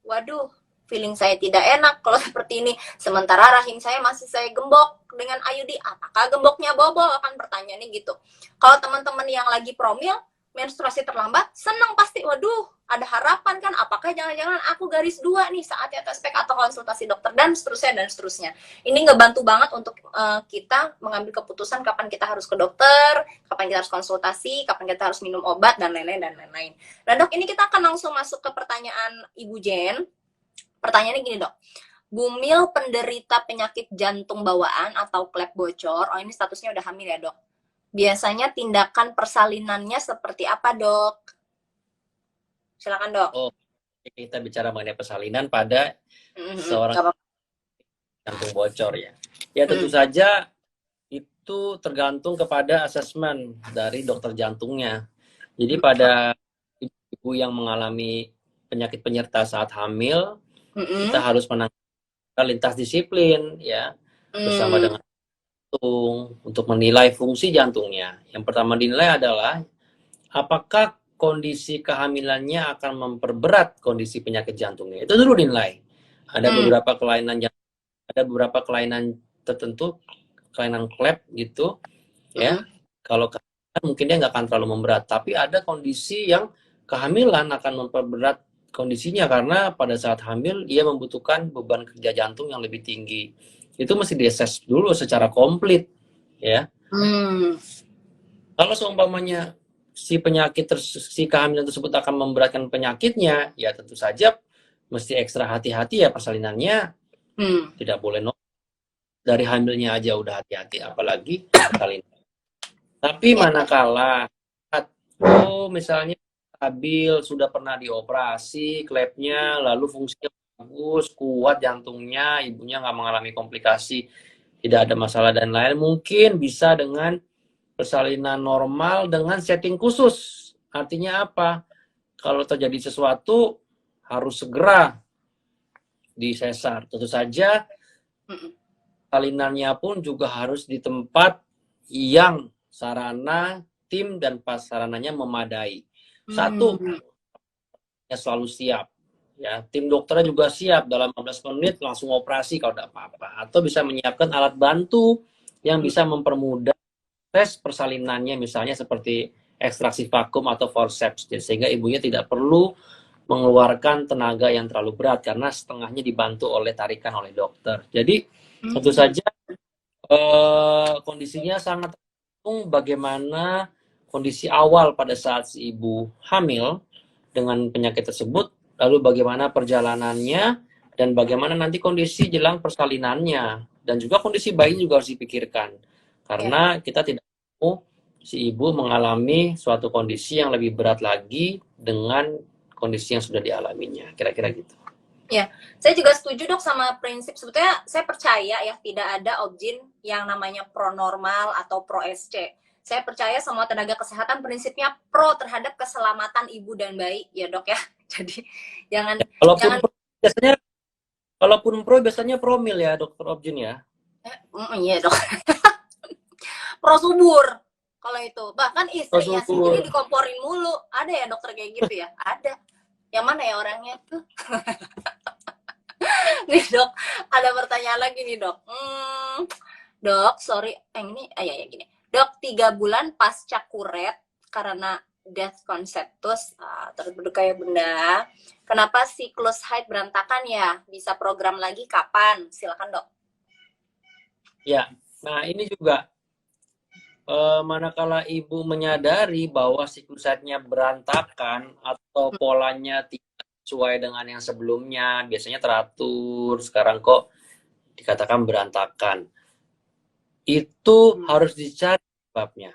Waduh, feeling saya tidak enak kalau seperti ini. Sementara rahim saya masih saya gembok dengan IUD. Apakah gemboknya bobol? Kan pertanyaannya gitu. Kalau teman-teman yang lagi promil, menstruasi terlambat, senang pasti. Waduh, ada harapan kan, apakah jangan-jangan aku garis 2 nih saatnya tes pack atau konsultasi dokter, dan seterusnya. Ini ngebantu banget untuk kita mengambil keputusan kapan kita harus ke dokter, kapan kita harus konsultasi, kapan kita harus minum obat, dan lain-lain. Nah dok, ini kita akan langsung masuk ke pertanyaan Ibu Jen. Pertanyaannya gini dok, Bumil penderita penyakit jantung bawaan atau klep bocor, oh ini statusnya udah hamil ya dok, biasanya tindakan persalinannya seperti apa dok? Silakan dok. Oh, kita bicara mengenai persalinan pada seorang jantung bocor ya. Ya tentu saja itu tergantung kepada asesmen dari dokter jantungnya. Jadi pada ibu yang mengalami penyakit penyerta saat hamil, kita harus menangani lintas disiplin ya, bersama dengan jantung untuk menilai fungsi jantungnya. Yang pertama dinilai adalah apakah kondisi kehamilannya akan memperberat kondisi penyakit jantungnya. Itu dulu dinilai. Ada beberapa kelainan jantung, ada beberapa kelainan tertentu, kelainan klep gitu ya. Kalau kehamilan mungkin dia nggak akan terlalu memberat, tapi ada kondisi yang kehamilan akan memperberat kondisinya karena pada saat hamil dia membutuhkan beban kerja jantung yang lebih tinggi. Itu mesti diases dulu secara komplit ya. Kalau seumpamanya si kehamilan tersebut akan memberatkan penyakitnya, ya tentu saja mesti ekstra hati-hati ya persalinannya. Tidak boleh dari hamilnya aja udah hati-hati, apalagi persalinan. Tapi manakala misalnya stabil, sudah pernah dioperasi klepnya, lalu fungsinya bagus, kuat jantungnya, ibunya nggak mengalami komplikasi, tidak ada masalah dan lain, mungkin bisa dengan persalinan normal dengan setting khusus. Artinya apa? Kalau terjadi sesuatu harus segera disesar. Tentu saja salinannya pun juga harus di tempat yang sarana, tim dan prasarananya memadai. Satu, ya selalu siap. Ya, tim dokternya juga siap dalam 15 menit langsung operasi kalau tidak apa-apa. Atau bisa menyiapkan alat bantu yang bisa mempermudah tes persalinannya, misalnya seperti ekstraksi vakum atau forceps, sehingga ibunya tidak perlu mengeluarkan tenaga yang terlalu berat karena setengahnya dibantu oleh tarikan oleh dokter. Jadi tentu saja kondisinya sangat tergantung bagaimana kondisi awal pada saat si ibu hamil dengan penyakit tersebut, lalu bagaimana perjalanannya dan bagaimana nanti kondisi jelang persalinannya, dan juga kondisi bayi juga harus dipikirkan. Karena kita tidak mau si ibu mengalami suatu kondisi yang lebih berat lagi dengan kondisi yang sudah dialaminya. Kira-kira gitu. Ya, saya juga setuju dok sama prinsip. Sebetulnya saya percaya ya tidak ada objin yang namanya pro normal atau pro SC. Saya percaya semua tenaga kesehatan prinsipnya pro terhadap keselamatan ibu dan bayi ya dok ya. Jadi jangan Kalaupun jangan biasanya kalaupun pro biasanya promil ya dokter Objin ya. iya dok. Pro subur kalau itu. Bahkan istrinya sendiri Prosedur. dikomporin mulu. Ada ya dokter kayak gitu ya? Ada. Yang mana ya orangnya tuh? Nih dok, ada pertanyaan lagi nih dok. Dok, sorry, ini ya gini. Dok, 3 bulan pasca kuret karena death conceptus, terus berduka ya bunda. Kenapa siklus haid berantakan ya? Bisa program lagi kapan? Silakan dok. Ya, nah ini juga manakala ibu menyadari bahwa siklus haidnya berantakan atau polanya tidak sesuai dengan yang sebelumnya, biasanya teratur, sekarang kok dikatakan berantakan. Itu harus dicari sebabnya.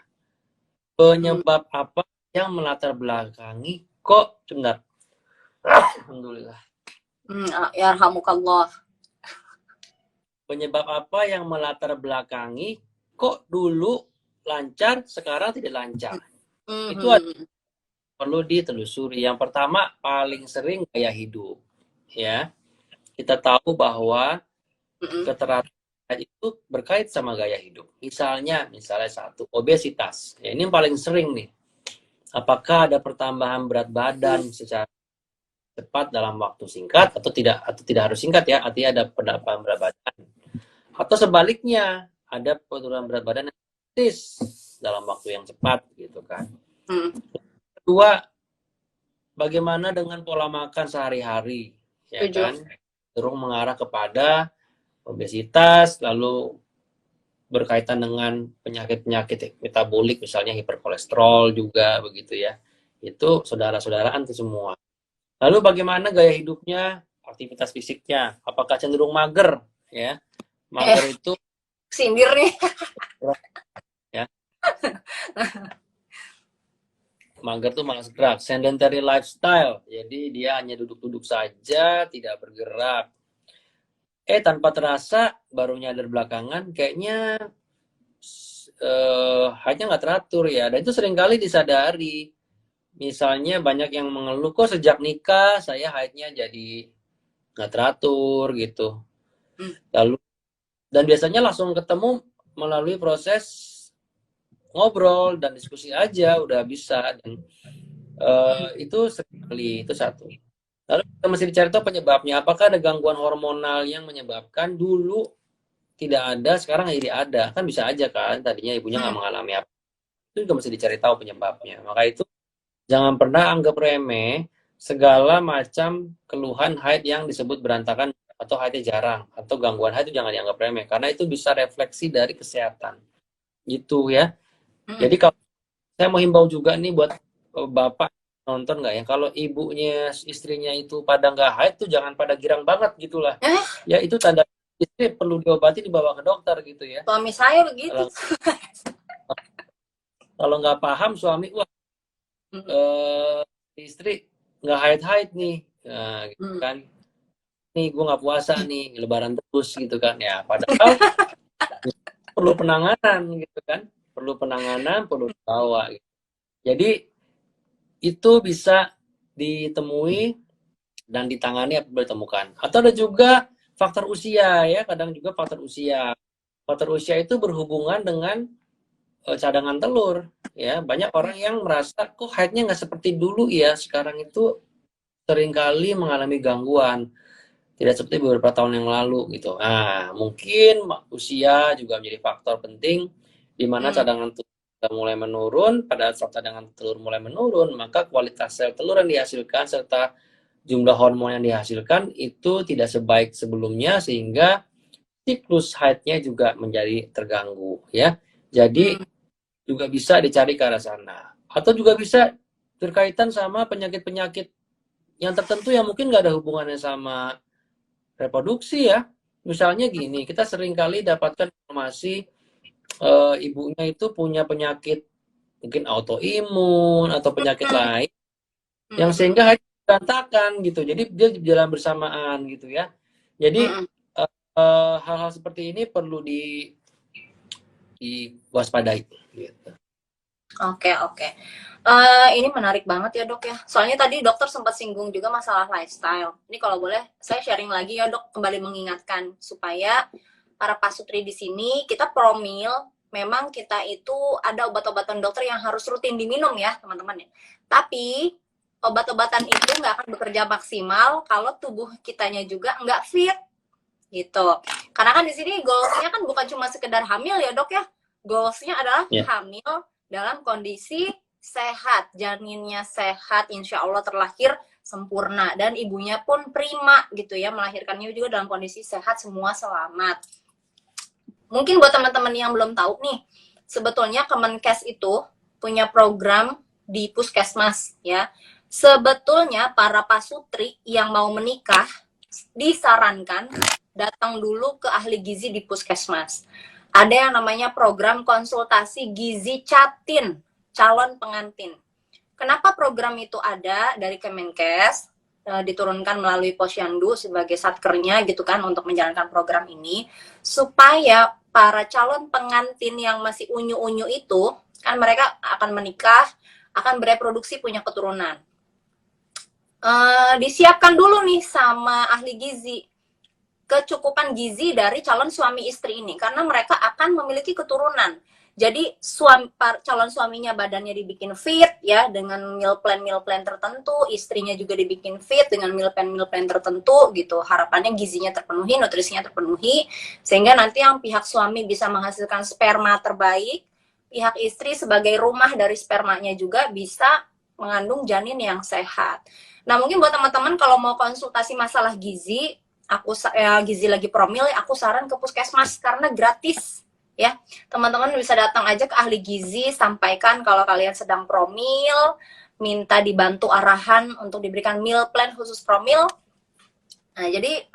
Penyebab apa yang melatar belakangi kok sebentar. Alhamdulillah. Ya alhamdulillah. Penyebab apa yang melatar belakangi kok dulu lancar, sekarang tidak lancar. Itu perlu ditelusuri. Yang pertama, paling sering gaya hidup. Ya, kita tahu bahwa keteraturan itu berkait sama gaya hidup. Misalnya satu, obesitas. Ya, ini yang paling sering nih. Apakah ada pertambahan berat badan secara cepat dalam waktu singkat atau tidak harus singkat ya, artinya ada penambahan berat badan. Atau sebaliknya, ada penurunan berat badan yang drastis dalam waktu yang cepat gitu kan. Kedua, bagaimana dengan pola makan sehari-hari, ya kan? Cenderung mengarah kepada obesitas, lalu berkaitan dengan penyakit-penyakit metabolik, misalnya hiperkolesterol juga begitu ya. Itu saudara-saudaraan itu semua. Lalu bagaimana gaya hidupnya, aktivitas fisiknya? Apakah cenderung mager, ya? Mager itu sindir nih. Ya. Mager tuh malas gerak, sedentary lifestyle. Jadi dia hanya duduk-duduk saja, tidak bergerak. Tanpa terasa baru nyadar belakangan kayaknya haidnya nggak teratur ya. Dan itu seringkali disadari. Misalnya banyak yang mengeluh kok sejak nikah saya haidnya jadi nggak teratur gitu. Lalu dan biasanya langsung ketemu melalui proses ngobrol dan diskusi aja udah bisa dan itu sekali itu satu. Lalu kita mesti dicari tahu penyebabnya. Apakah ada gangguan hormonal yang menyebabkan dulu tidak ada, sekarang jadi ada? Kan bisa aja kan, tadinya ibunya nggak mengalami apa. Itu juga mesti dicari tahu penyebabnya. Maka itu jangan pernah anggap remeh segala macam keluhan haid yang disebut berantakan atau haidnya jarang atau gangguan haid itu jangan dianggap remeh karena itu bisa refleksi dari kesehatan gitu ya. Jadi kalau saya mau himbau juga nih buat bapak nonton nggak ya, kalau ibunya istrinya itu pada nggak haid tuh jangan pada girang banget gitulah ya, itu tanda istri perlu diobati, dibawa ke dokter gitu ya. Suami saya begitu. Kalau nggak paham suami, wah istri nggak haid nih, nah, gitu kan, nih gue nggak puasa nih, lebaran terus gitu kan ya, padahal perlu penanganan gitu kan, perlu penanganan, perlu dibawa gitu. Jadi itu bisa ditemui dan ditangani apabila ditemukan. Atau ada juga faktor usia ya, kadang juga faktor usia. Faktor usia itu berhubungan dengan cadangan telur ya. Banyak orang yang merasa kok haidnya nggak seperti dulu ya, sekarang itu seringkali mengalami gangguan, tidak seperti beberapa tahun yang lalu gitu. Nah, mungkin usia juga menjadi faktor penting di mana cadangan telur mulai menurun. Pada saat cadangan telur mulai menurun, maka kualitas sel telur yang dihasilkan serta jumlah hormon yang dihasilkan itu tidak sebaik sebelumnya, sehingga siklus haidnya juga menjadi terganggu ya. Jadi juga bisa dicari ke arah sana. Atau juga bisa berkaitan sama penyakit-penyakit yang tertentu yang mungkin nggak ada hubungannya sama reproduksi ya. Misalnya gini, kita sering kali dapatkan informasi ibunya itu punya penyakit mungkin autoimun atau penyakit lain yang sehingga berantakan gitu. Jadi dia jalan bersamaan gitu ya. Jadi hal-hal seperti ini perlu diwaspadai gitu. Oke, oke. Ini menarik banget ya dok ya. Soalnya tadi dokter sempat singgung juga masalah lifestyle. Ini kalau boleh saya sharing lagi ya dok, kembali mengingatkan supaya para pasutri di sini kita promil. Memang kita itu ada obat-obatan dokter yang harus rutin diminum ya teman-teman ya. Tapi obat-obatan itu nggak akan bekerja maksimal kalau tubuh kitanya juga nggak fit gitu. Karena kan di sini goalsnya kan bukan cuma sekedar hamil ya dok ya. Goalsnya adalah hamil dalam kondisi sehat, janinnya sehat, insya Allah terlahir sempurna dan ibunya pun prima gitu ya, melahirkannya juga dalam kondisi sehat, semua selamat. Mungkin buat teman-teman yang belum tahu nih, sebetulnya Kemenkes itu punya program di puskesmas ya. Sebetulnya para pasutri yang mau menikah disarankan datang dulu ke ahli gizi di puskesmas. Ada yang namanya program konsultasi gizi Catin, calon pengantin. Kenapa program itu ada dari Kemenkes, diturunkan melalui Posyandu sebagai satkernya gitu kan untuk menjalankan program ini, supaya para calon pengantin yang masih unyu-unyu itu, kan mereka akan menikah, akan bereproduksi punya keturunan. Disiapkan dulu nih sama ahli gizi kecukupan gizi dari calon suami istri ini karena mereka akan memiliki keturunan. Jadi calon suaminya badannya dibikin fit ya dengan meal plan tertentu, istrinya juga dibikin fit dengan meal plan tertentu gitu. Harapannya gizinya terpenuhi, nutrisinya terpenuhi sehingga nanti yang pihak suami bisa menghasilkan sperma terbaik, pihak istri sebagai rumah dari spermanya juga bisa mengandung janin yang sehat. Nah, mungkin buat teman-teman kalau mau konsultasi masalah gizi, gizi lagi promil, aku saran ke puskesmas karena gratis ya. Teman-teman bisa datang aja ke ahli gizi, sampaikan kalau kalian sedang promil, minta dibantu arahan untuk diberikan meal plan khusus promil. Nah, jadi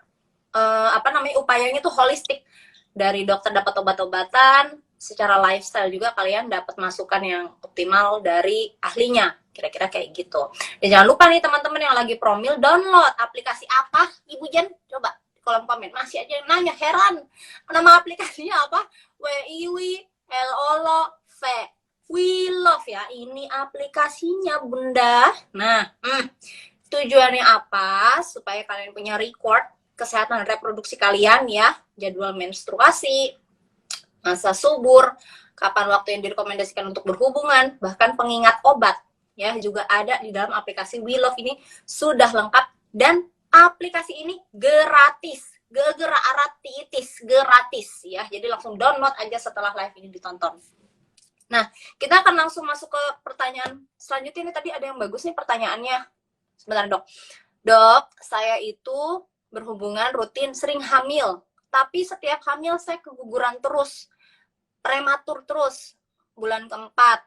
upayanya tuh holistik. Dari dokter dapat obat-obatan, secara lifestyle juga kalian dapat masukan yang optimal dari ahlinya. Kira-kira kayak gitu. Dan jangan lupa nih teman-teman yang lagi promil, download aplikasi apa? Ibu Jen, coba di kolom komen. Masih aja yang nanya, heran. Nama aplikasinya apa? WIWI LOLO V. We Love ya. Ini aplikasinya Bunda. Nah, tujuannya apa? Supaya kalian punya record kesehatan reproduksi kalian ya. Jadwal menstruasi, masa subur, kapan waktu yang direkomendasikan untuk berhubungan, bahkan pengingat obat ya juga ada di dalam aplikasi We Love ini, sudah lengkap dan aplikasi ini gratis. Gratis ya. Jadi langsung download aja setelah live ini ditonton. Nah, kita akan langsung masuk ke pertanyaan selanjutnya. Ini tadi ada yang bagus nih pertanyaannya. Sebentar, Dok. Dok, saya itu berhubungan rutin sering hamil, tapi setiap hamil saya keguguran terus, prematur terus, bulan keempat,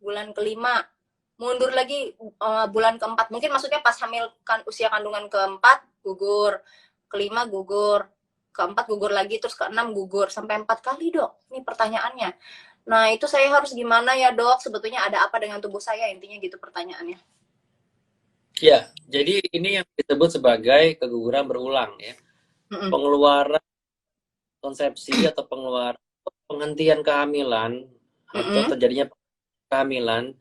bulan kelima, mundur lagi bulan keempat. Mungkin maksudnya pas hamil kan usia kandungan keempat gugur, kelima gugur, keempat gugur lagi, terus keenam gugur, sampai 4 kali dok. Ini pertanyaannya. Nah itu saya harus gimana ya dok? Sebetulnya ada apa dengan tubuh saya? Intinya gitu pertanyaannya. Ya, jadi ini yang disebut sebagai keguguran berulang ya. Pengeluaran konsepsi atau pengeluaran penghentian kehamilan atau terjadinya kehamilan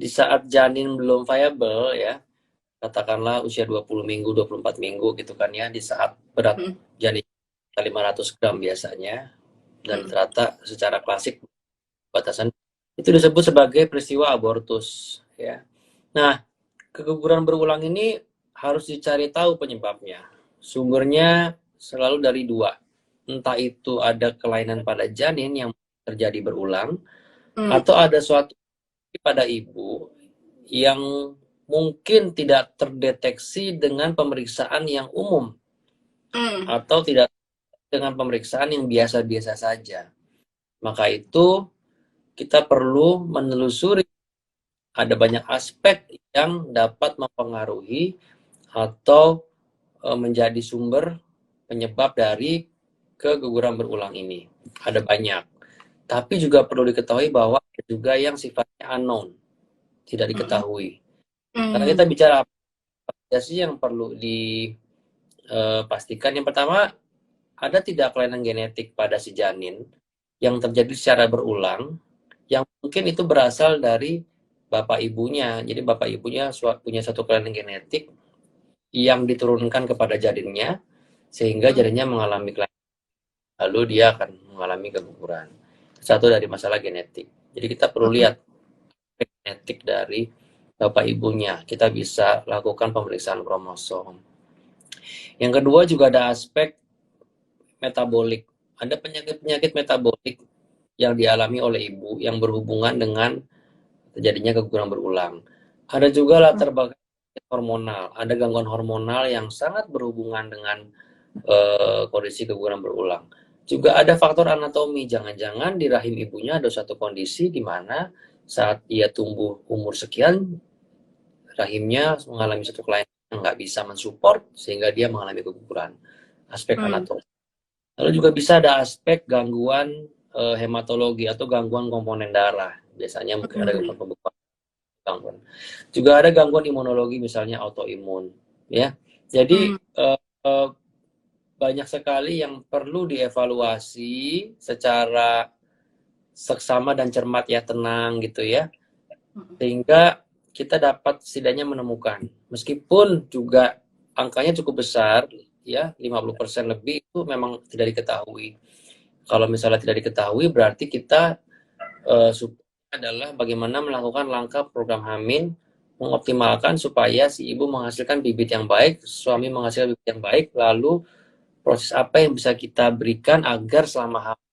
di saat janin belum viable ya, katakanlah usia 20 minggu, 24 minggu gitu kan ya, di saat berat janin 500 gram biasanya, dan ternyata secara klasik batasan itu disebut sebagai peristiwa abortus ya. Nah, keguguran berulang ini harus dicari tahu penyebabnya. Sumbernya selalu dari dua. Entah itu ada kelainan pada janin yang terjadi berulang, atau ada suatu pada ibu yang mungkin tidak terdeteksi dengan pemeriksaan yang umum, atau tidak dengan pemeriksaan yang biasa-biasa saja. Maka itu kita perlu menelusuri, ada banyak aspek yang dapat mempengaruhi atau menjadi sumber penyebab dari keguguran berulang ini. Ada banyak. Tapi juga perlu diketahui bahwa juga yang sifatnya unknown, tidak diketahui. Karena kita bicara sih yang perlu dipastikan. Yang pertama, ada tidak kelainan genetik pada si janin yang terjadi secara berulang, yang mungkin itu berasal dari bapak ibunya. Jadi bapak ibunya punya satu kelainan genetik yang diturunkan kepada janinnya, sehingga janinnya mengalami kelainan, lalu dia akan mengalami keguguran. Satu dari masalah genetik. Jadi kita perlu lihat genetik dari bapak ibunya. Kita bisa lakukan pemeriksaan kromosom. Yang kedua juga ada aspek metabolik. Ada penyakit-penyakit metabolik yang dialami oleh ibu yang berhubungan dengan terjadinya keguguran berulang. Ada juga latar belakang hormonal. Ada gangguan hormonal yang sangat berhubungan dengan kondisi keguguran berulang. Juga ada faktor anatomi. Jangan-jangan di rahim ibunya ada suatu kondisi di mana saat ia tumbuh umur sekian, rahimnya mengalami suatu kelainan yang nggak bisa mensupport sehingga dia mengalami keguguran. Aspek anatomi. Lalu juga bisa ada aspek gangguan hematologi atau gangguan komponen darah. Biasanya mungkin ada gangguan pembekuan. Juga ada gangguan imunologi, misalnya autoimun. Ya, jadi banyak sekali yang perlu dievaluasi secara seksama dan cermat, ya, tenang gitu ya, sehingga kita dapat setidaknya menemukan, meskipun juga angkanya cukup besar ya, 50% lebih itu memang tidak diketahui. Kalau misalnya tidak diketahui, berarti kita adalah bagaimana melakukan langkah program hamil, mengoptimalkan supaya si ibu menghasilkan bibit yang baik, suami menghasilkan bibit yang baik, lalu proses apa yang bisa kita berikan agar selama hamil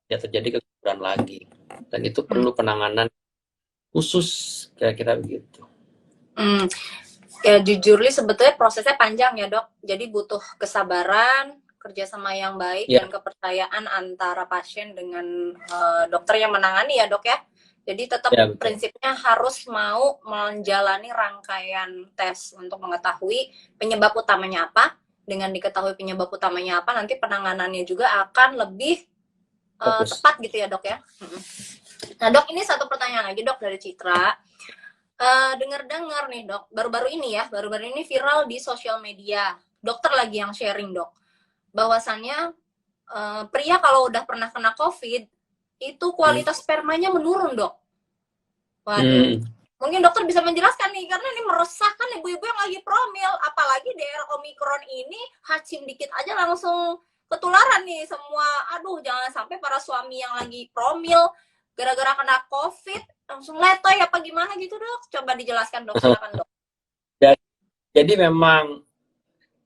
tidak terjadi keguguran lagi. Dan itu perlu penanganan khusus, kira-kira begitu. Ya jujur li sebetulnya prosesnya panjang ya dok, jadi butuh kesabaran, kerjasama yang baik, dan kepercayaan antara pasien dengan dokter yang menangani ya dok ya. Jadi tetap prinsipnya harus mau menjalani rangkaian tes untuk mengetahui penyebab utamanya apa. Dengan diketahui penyebab utamanya apa, nanti penanganannya juga akan lebih tepat gitu ya dok ya. Nah dok, ini satu pertanyaan lagi dok dari Citra. Dengar-dengar nih dok, baru-baru ini viral di sosial media, dokter lagi yang sharing dok, bahwasannya pria kalau udah pernah kena COVID itu kualitas spermanya menurun dok. Waduh, mungkin dokter bisa menjelaskan nih, karena ini meresahkan ibu-ibu yang lagi promil, apalagi di era Omikron ini, hacim dikit aja langsung ketularan nih semua. Aduh, jangan sampai para suami yang lagi promil gara-gara kena COVID langsung letoy apa gimana gitu dok. Coba dijelaskan dok, silakan dok. Jadi memang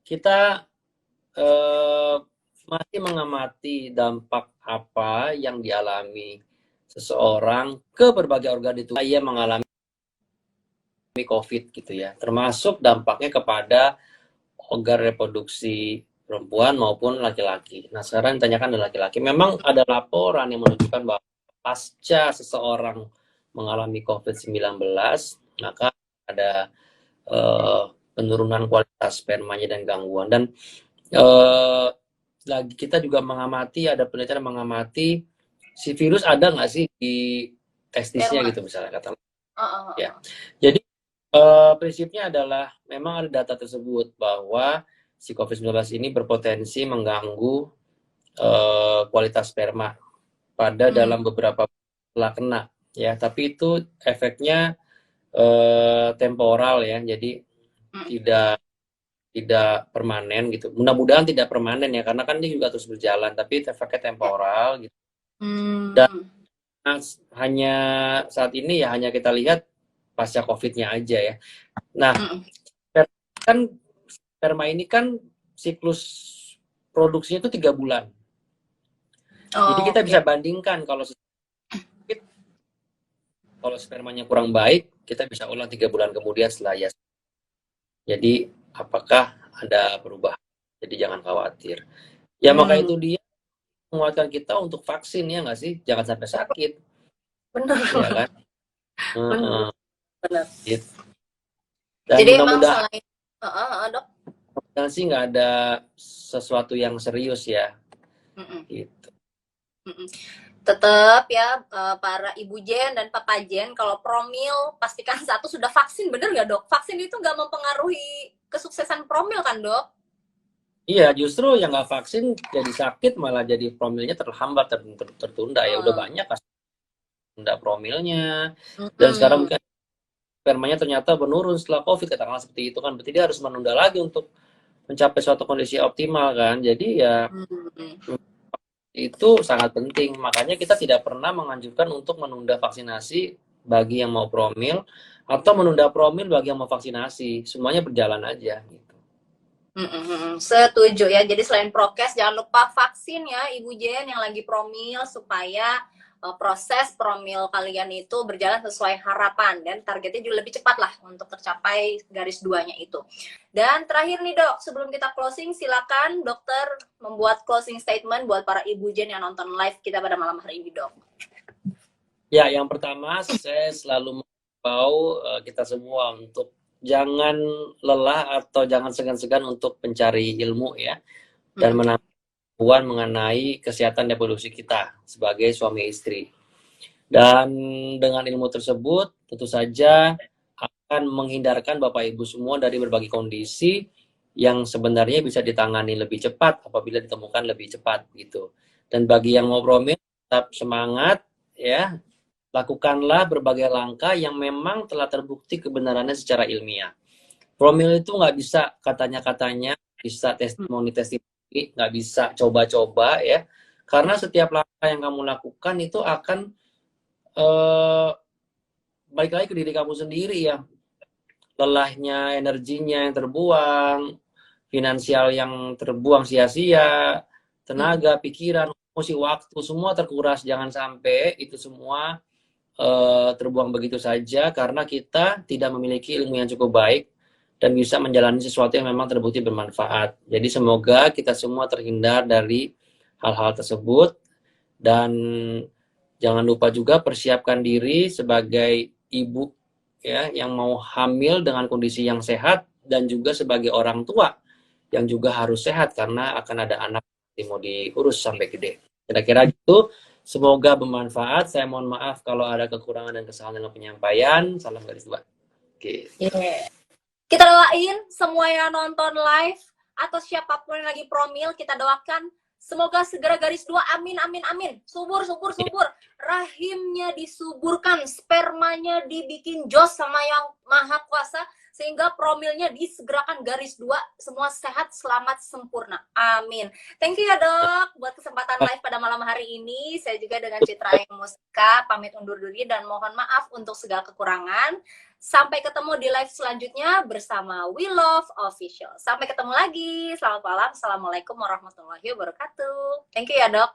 kita masih mengamati dampak apa yang dialami seseorang ke berbagai organ di tubuh yang mengalami COVID gitu ya, termasuk dampaknya kepada organ reproduksi perempuan maupun laki-laki. Nah sekarang ditanyakan dari laki-laki, memang ada laporan yang menunjukkan bahwa pasca seseorang mengalami COVID-19 maka ada penurunan kualitas spermanya dan gangguan. Dan lagi kita juga mengamati, ada penelitian mengamati si virus ada nggak sih di testisnya gitu misalnya kata. Ya, jadi prinsipnya adalah memang ada data tersebut bahwa si COVID-19 ini berpotensi mengganggu kualitas sperma pada dalam beberapa setelah kena ya, tapi itu efeknya temporal ya, jadi tidak permanen gitu. Mudah-mudahan tidak permanen ya, karena kan dia juga terus berjalan, tapi efeknya temporal gitu. Dan hanya saat ini ya hanya kita lihat pasca COVID-nya aja ya. Nah, kan sperma ini kan siklus produksinya itu 3 bulan. Jadi kita bisa bandingkan kalau spermanya kurang baik, kita bisa ulang 3 bulan kemudian setelah ya. Jadi apakah ada perubahan? Jadi jangan khawatir. Ya maka itu dia menguatkan kita untuk vaksin, ya nggak sih? Jangan sampai sakit. Benar. Ya kan? Benar. Gitu. Jadi memang selain dok, dan sih nggak ada sesuatu yang serius ya. Gitu. Tetap ya para ibu Jen dan papa Jen, kalau promil pastikan satu sudah vaksin, bener nggak dok? Vaksin itu nggak mempengaruhi kesuksesan promil kan, Dok? Iya, justru yang nggak vaksin jadi sakit malah jadi promilnya terhambat, tertunda. Ya udah banyak kan tunda promilnya. Dan sekarang mungkin spermanya ternyata menurun setelah COVID, katakanlah seperti itu kan. Berarti dia harus menunda lagi untuk mencapai suatu kondisi optimal kan. Jadi ya itu sangat penting. Makanya kita tidak pernah menganjurkan untuk menunda vaksinasi bagi yang mau promil atau menunda promil bagi yang mau vaksinasi. Semuanya berjalan aja gitu. Setuju ya. Jadi selain prokes, jangan lupa vaksin ya Ibu Jen yang lagi promil supaya proses promil kalian itu berjalan sesuai harapan dan targetnya juga lebih cepat lah untuk tercapai garis 2-nya itu. Dan terakhir nih Dok, sebelum kita closing, silakan dokter membuat closing statement buat para Ibu Jen yang nonton live kita pada malam hari ini, Dok. Ya, yang pertama saya selalu mengimbau kita semua untuk jangan lelah atau jangan segan-segan untuk mencari ilmu ya, dan menambah pengetahuan mengenai kesehatan reproduksi kita sebagai suami istri. Dan dengan ilmu tersebut tentu saja akan menghindarkan Bapak Ibu semua dari berbagai kondisi yang sebenarnya bisa ditangani lebih cepat apabila ditemukan lebih cepat gitu. Dan bagi yang mau promil, tetap semangat ya. Lakukanlah berbagai langkah yang memang telah terbukti kebenarannya secara ilmiah. Promil itu nggak bisa katanya-katanya, bisa testimoni, nggak bisa coba-coba ya. Karena setiap langkah yang kamu lakukan itu akan balik lagi ke diri kamu sendiri ya. Lelahnya, energinya yang terbuang, finansial yang terbuang sia-sia, tenaga, pikiran, emosi, waktu, semua terkuras. Jangan sampai itu semua terbuang begitu saja karena kita tidak memiliki ilmu yang cukup baik dan bisa menjalani sesuatu yang memang terbukti bermanfaat. Jadi semoga kita semua terhindar dari hal-hal tersebut dan jangan lupa juga persiapkan diri sebagai ibu ya yang mau hamil dengan kondisi yang sehat dan juga sebagai orang tua yang juga harus sehat karena akan ada anak yang mau diurus sampai gede. Kira-kira gitu. Semoga bermanfaat. Saya mohon maaf kalau ada kekurangan dan kesalahan dalam penyampaian. Salam garis 2. Oke. Kita doain semua yang nonton live atau siapapun yang lagi promil, kita doakan semoga segera garis 2. Amin, amin, amin. Subur. Rahimnya disuburkan, spermanya dibikin jos sama yang maha kuasa, sehingga promilnya disegerakan garis 2, semua sehat, selamat, sempurna. Amin. Thank you ya Dok buat kesempatan live pada malam hari ini. Saya juga dengan Citra Ayu Muska pamit undur diri dan mohon maaf untuk segala kekurangan. Sampai ketemu di live selanjutnya bersama We Love Official. Sampai ketemu lagi. Selamat malam. Assalamualaikum warahmatullahi wabarakatuh. Thank you ya Dok.